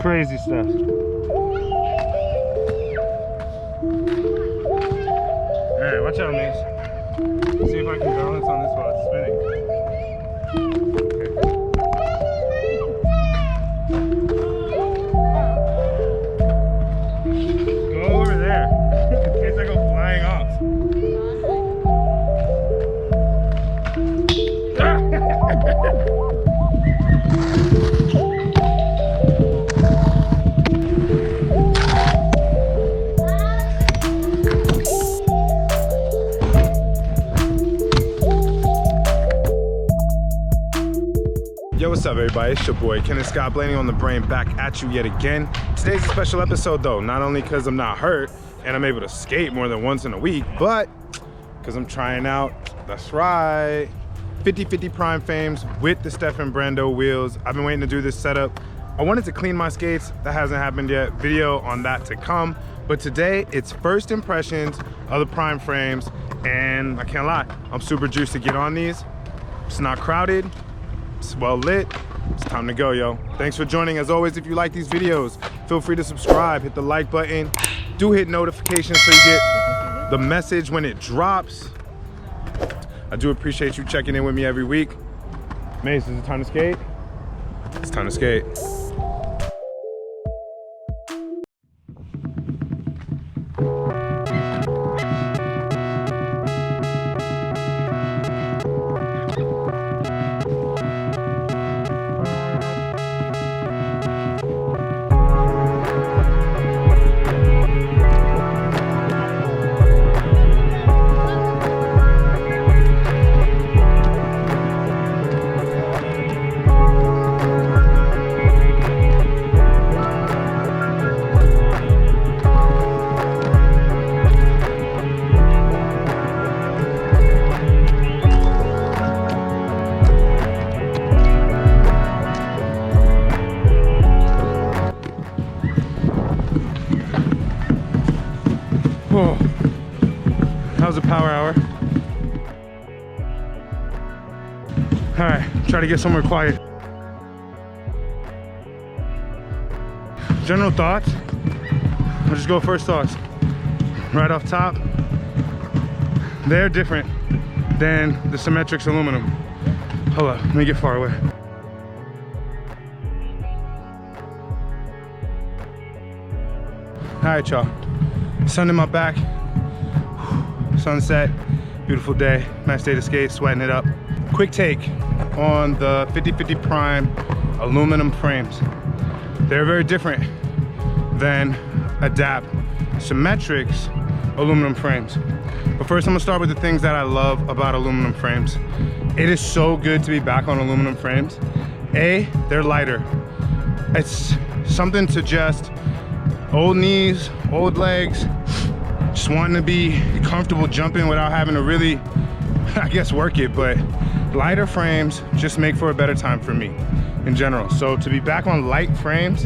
crazy stuff. Alright, watch out, Mace. See if I can balance on this while it's spinning. Okay. Go over there in case I go flying off. Yo, what's up everybody? It's your boy Kenneth Scott Blaney on the brain, back at you yet again. Today's a special episode though, not only because I'm not hurt and I'm able to skate more than once in a week, but because I'm trying out, that's right, 50/50 prime frames with the Stephen Brando wheels. I've been waiting to do this setup. I wanted to clean my skates, that hasn't happened yet. Video on that to come, but today it's first impressions of the prime frames, and I can't lie, I'm super juiced to get on these. It's not crowded, it's well lit. It's time to go, yo. Thanks for joining. As always, if you like these videos, feel free to subscribe, hit the like button, do hit notifications so you get the message when it drops. I do appreciate you checking in with me every week. Mace, is it time to skate? It's time to skate. Oh, that was a power hour. All right, try to get somewhere quiet. General thoughts, I'll just go first thoughts. Right off top, they're different than the Symmetrics aluminum. Hold up, let me get far away. All right, y'all. Sun in my back, sunset, beautiful day, nice day to skate, sweating it up. Quick take on the 50/50 prime aluminum frames. They're very different than Adapt Symmetrics aluminum frames. But first I'm gonna start with the things that I love about aluminum frames. It is so good to be back on aluminum frames. A, they're lighter. It's something to just old knees, old legs, just wanting to be comfortable jumping without having to really, I guess, work it. But lighter frames just make for a better time for me in general. So to be back on light frames,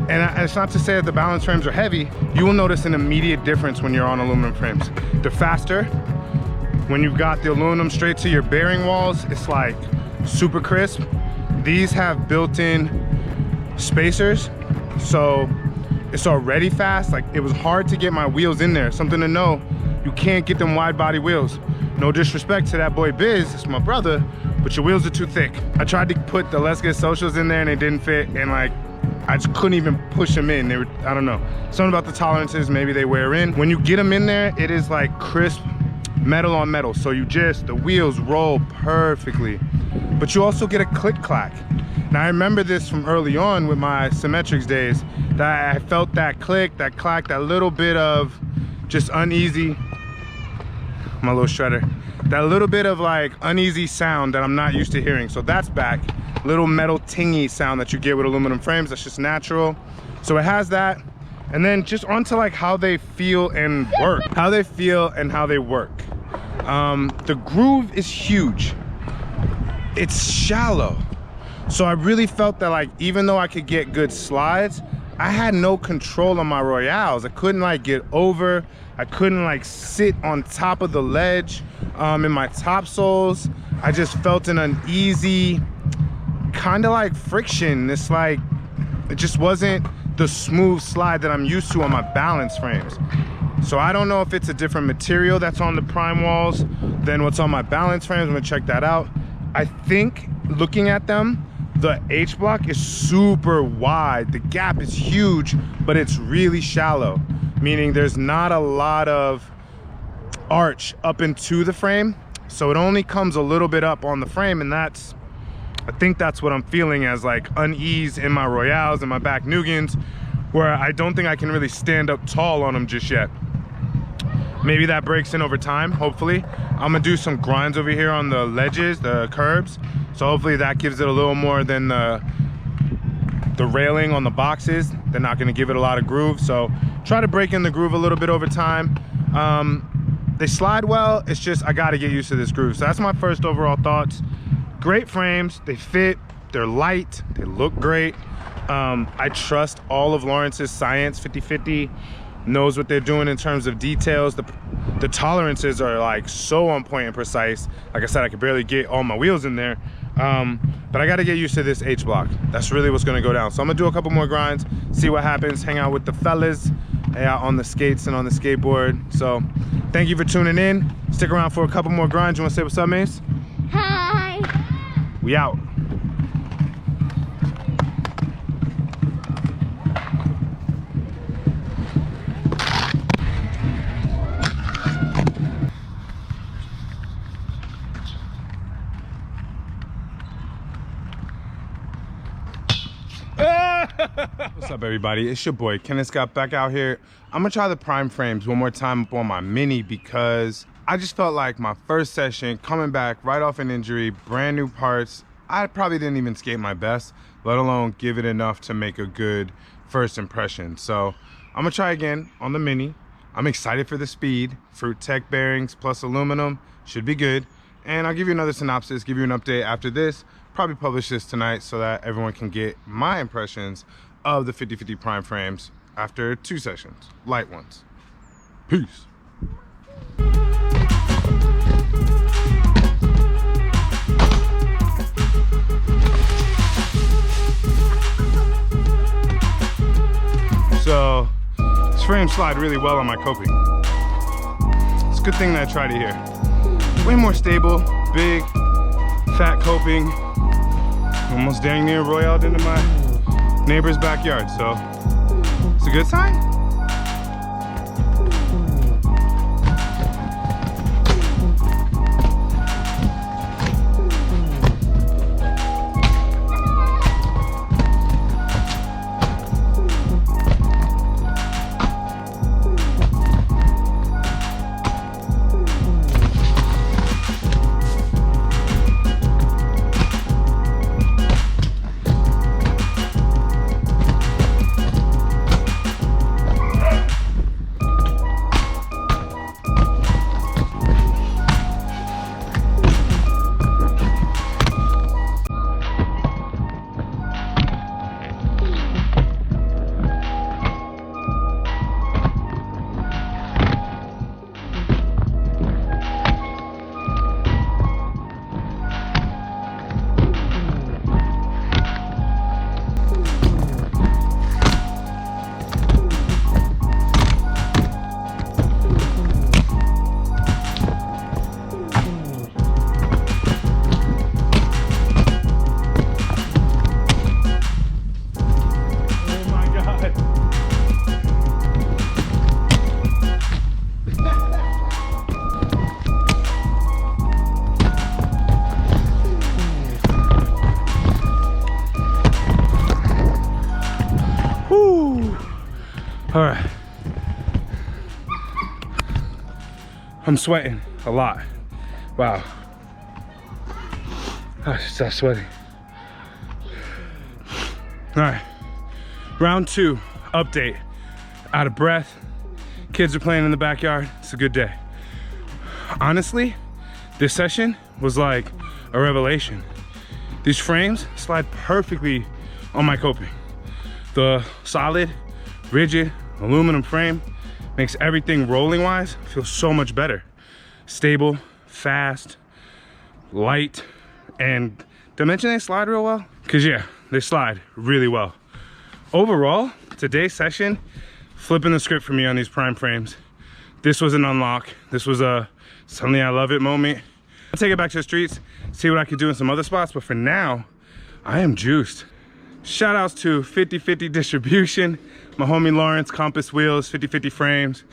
and it's not to say that the balance frames are heavy, you will notice an immediate difference when you're on aluminum frames. They're faster. When you've got the aluminum straight to your bearing walls, it's like super crisp. These have built-in spacers, so it's already fast. Like, it was hard to get my wheels in there. Something to know, you can't get them wide body wheels. No disrespect to that boy Biz, it's my brother, but your wheels are too thick. I tried to put the Let's Get Socials in there and they didn't fit, and like, I just couldn't even push them in. They were, I don't know. Something about the tolerances, maybe they wear in. When you get them in there, it is like crisp metal on metal. So the wheels roll perfectly. But you also get a click clack. Now I remember this from early on with my Symmetrics days, that I felt that click, that clack, that little bit of just uneasy, my little shredder, that little bit of like uneasy sound that I'm not used to hearing. So that's back. Little metal tingy sound that you get with aluminum frames, that's just natural. So it has that. And then just onto like how they feel and work. How they feel and how they work. The groove is huge. It's shallow. So I really felt that, like, even though I could get good slides, I had no control on my Royales. I couldn't like get over. I couldn't like sit on top of the ledge in my top soles. I just felt an uneasy kind of like friction. It's like it just wasn't the smooth slide that I'm used to on my balance frames. So I don't know if it's a different material that's on the prime walls than what's on my balance frames. I'm gonna check that out. I think looking at them, the H block is super wide. The gap is huge, but it's really shallow, meaning there's not a lot of arch up into the frame. So it only comes a little bit up on the frame, and I think that's what I'm feeling as like unease in my Royales and my back Nugans, where I don't think I can really stand up tall on them just yet. Maybe that breaks in over time, hopefully. I'm gonna do some grinds over here on the ledges, the curbs. So hopefully that gives it a little more than the railing on the boxes. They're not gonna give it a lot of groove. So try to break in the groove a little bit over time. They slide well, it's just I gotta get used to this groove. So that's my first overall thoughts. Great frames, they fit, they're light, they look great. I trust all of Lawrence's science, 50/50. Knows what they're doing in terms of details. The tolerances are like so on point and precise. Like I said, I could barely get all my wheels in there. But I got to get used to this H block. That's really what's going to go down. So I'm gonna do a couple more grinds, see what happens, hang out with the fellas out on the skates and on the skateboard. So thank you for tuning in. Stick around for a couple more grinds. You want to say what's up, Mace? Hi. We out. What's up, everybody? It's your boy Kenneth Scott back out here. I'm gonna try the prime frames one more time up on my Mini because I just felt like my first session coming back right off an injury, brand new parts, I probably didn't even skate my best, let alone give it enough to make a good first impression. So I'm gonna try again on the Mini. I'm excited for the speed. Fruit Tech bearings plus aluminum should be good. And I'll give you another synopsis, give you an update after this. Probably publish this tonight so that everyone can get my impressions of the 50/50 prime frames after 2 sessions, light ones. Peace. So this frame slide really well on my coping. It's a good thing that I tried it here. Way more stable, big, fat coping. Almost dang near royaled into my neighbor's backyard, so it's a good sign. All right, I'm sweating a lot. Wow, I should stop sweating. All right, round 2, update. Out of breath, kids are playing in the backyard. It's a good day. Honestly, this session was like a revelation. These frames slide perfectly on my coping. The solid, rigid aluminum frame makes everything rolling wise feel so much better. Stable, fast, light, and did I mention they slide real well? Cause yeah, they slide really well. Overall, today's session, flipping the script for me on these prime frames. This was an unlock. This was a suddenly I love it moment. I'll take it back to the streets, see what I could do in some other spots, but for now, I am juiced. Shout outs to 50/50 distribution, my homie Lawrence, Compass Wheels, 50/50 frames.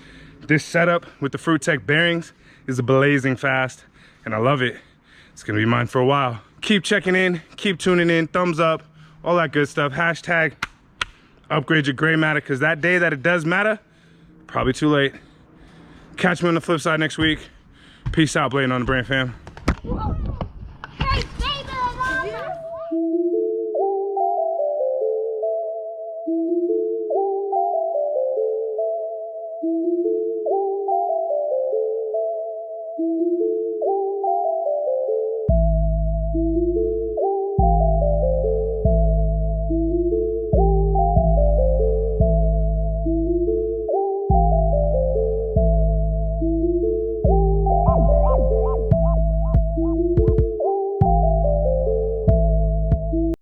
This setup with the Fruit Tech bearings is blazing fast, and I love it. It's gonna be mine for a while. Keep checking in, keep tuning in, thumbs up, all that good stuff. Hashtag upgrade your gray matter, because that day that it does matter, probably too late. Catch me on the flip side next week. Peace out, Blading on the Brand fam.